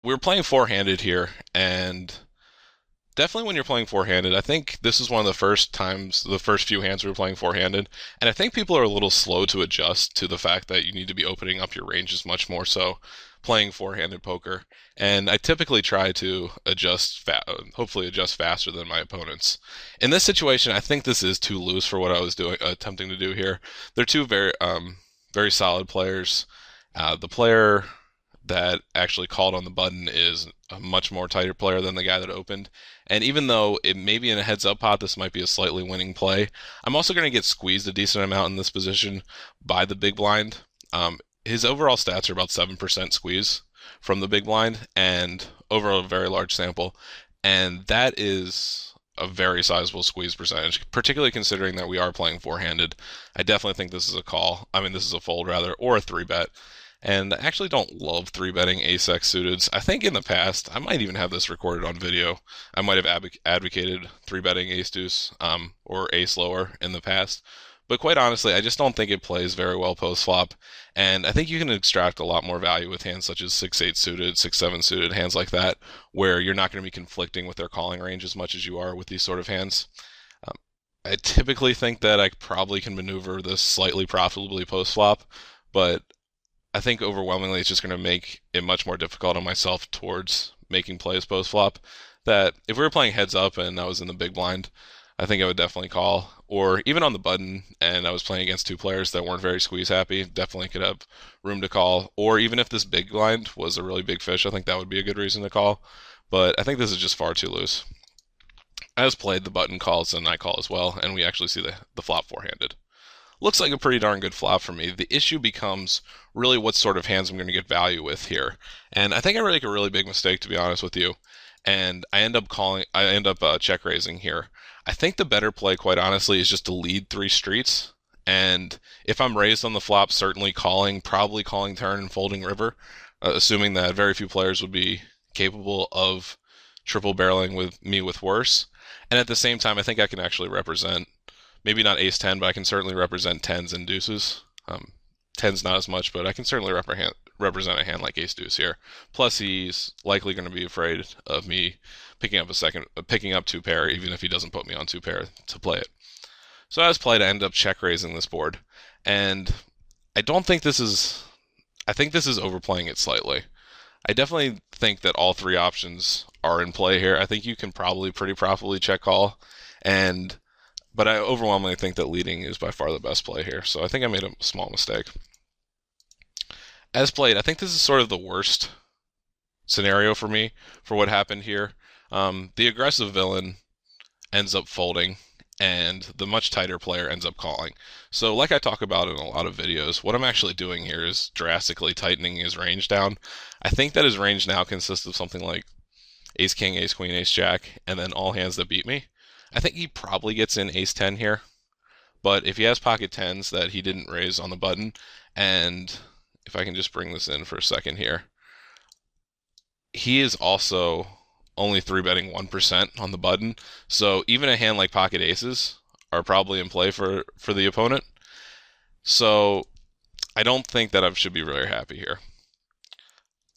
we're playing four-handed here, and definitely when you're playing four-handed, I think this is one of the first times, the first few hands we were playing four-handed, and I think people are a little slow to adjust to the fact that you need to be opening up your ranges much more so playing four-handed poker. And I typically try to hopefully adjust faster than my opponents. In this situation, I think this is too loose for what I was doing, attempting to do here. They're two very solid players. The player that actually called on the button is a much more tighter player than the guy that opened. And even though it may be in a heads up pot, this might be a slightly winning play. I'm also going to get squeezed a decent amount in this position by the big blind. His overall stats are about 7% squeeze from the big blind and over a very large sample. And that is a very sizable squeeze percentage, particularly considering that we are playing four-handed. I definitely think this is a call. I mean, this is a fold rather, or a three bet. And I actually don't love three betting ace-x suiteds. I think in the past, I might even have this recorded on video. I might have advocated three betting ace deuce or ace lower in the past. But quite honestly, I just don't think it plays very well post flop. And I think you can extract a lot more value with hands such as 6-8 suited, 6-7 suited, hands like that, where you're not going to be conflicting with their calling range as much as you are with these sort of hands. I typically think that I probably can maneuver this slightly profitably post flop, but I think overwhelmingly it's just going to make it much more difficult on myself towards making plays post flop. That if we were playing heads up and I was in the big blind, I think I would definitely call. Or even on the button and I was playing against two players that weren't very squeeze happy, definitely could have room to call. Or even if this big blind was a really big fish, I think that would be a good reason to call. But I think this is just far too loose. As played, the button calls and I call as well, and we actually see the flop four-handed. Looks like a pretty darn good flop for me. The issue becomes really what sort of hands I'm going to get value with here. And I think I make a really big mistake, to be honest with you. And I end up check raising here. I think the better play, quite honestly, is just to lead three streets. And if I'm raised on the flop, certainly calling, probably calling turn and folding river, assuming that very few players would be capable of triple barreling with me with worse. And at the same time, I think I can actually represent, maybe not ace 10, but I can certainly represent tens and deuces. Tens not as much, but I can certainly represent a hand like ace deuce here. Plus, he's likely going to be afraid of me picking up two pair, even if he doesn't put me on two pair to play it. So as played, I end up check raising this board, and I don't think this is. I think this is overplaying it slightly. I definitely think that all three options are in play here. I think you can probably pretty profitably check call, but I overwhelmingly think that leading is by far the best play here. So I think I made a small mistake. As played, I think this is sort of the worst scenario for me for what happened here. The aggressive villain ends up folding, and the much tighter player ends up calling. So like I talk about in a lot of videos, what I'm actually doing here is drastically tightening his range down. I think that his range now consists of something like ace king, ace queen, ace jack, and then all hands that beat me. I think he probably gets in ace 10 here, but if he has pocket tens that he didn't raise on the button, and if I can just bring this in for a second here, he is also only 3-betting 1% on the button, so even a hand like pocket aces are probably in play for the opponent. So I don't think that I should be very happy here.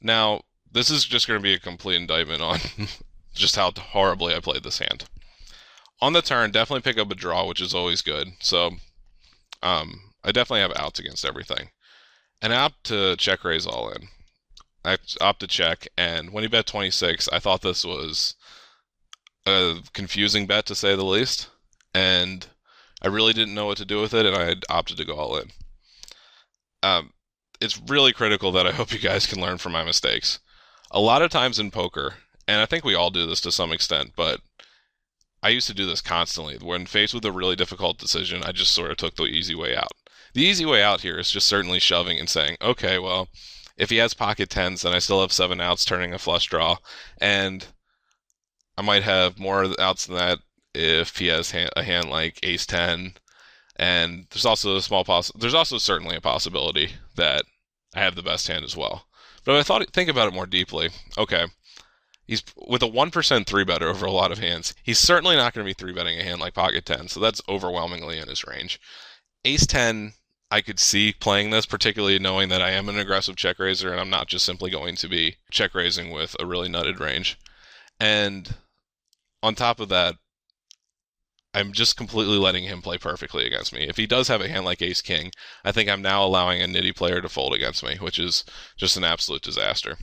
Now, this is just going to be a complete indictment on just how horribly I played this hand. On the turn, definitely pick up a draw, which is always good. So I definitely have outs against everything. And I opt to check raise all in. I opt to check, and when he bet 26, I thought this was a confusing bet, to say the least. And I really didn't know what to do with it, and I had opted to go all in. It's really critical that I hope you guys can learn from my mistakes. A lot of times in poker, and I think we all do this to some extent, but I used to do this constantly. When faced with a really difficult decision, I just sort of took the easy way out. The easy way out here is just certainly shoving and saying, okay, well, if he has pocket tens, then I still have 7 outs turning a flush draw, and I might have more outs than that if he has a hand like ace 10, and there's also certainly a possibility that I have the best hand as well. But if I think about it more deeply, okay, he's with a 1% 3-better over a lot of hands. He's certainly not going to be 3-betting a hand like pocket 10, so that's overwhelmingly in his range. Ace 10 I could see playing this, particularly knowing that I am an aggressive check raiser and I'm not just simply going to be check raising with a really nutted range. And on top of that, I'm just completely letting him play perfectly against me. If he does have a hand like Ace King, I think I'm now allowing a nitty player to fold against me, which is just an absolute disaster.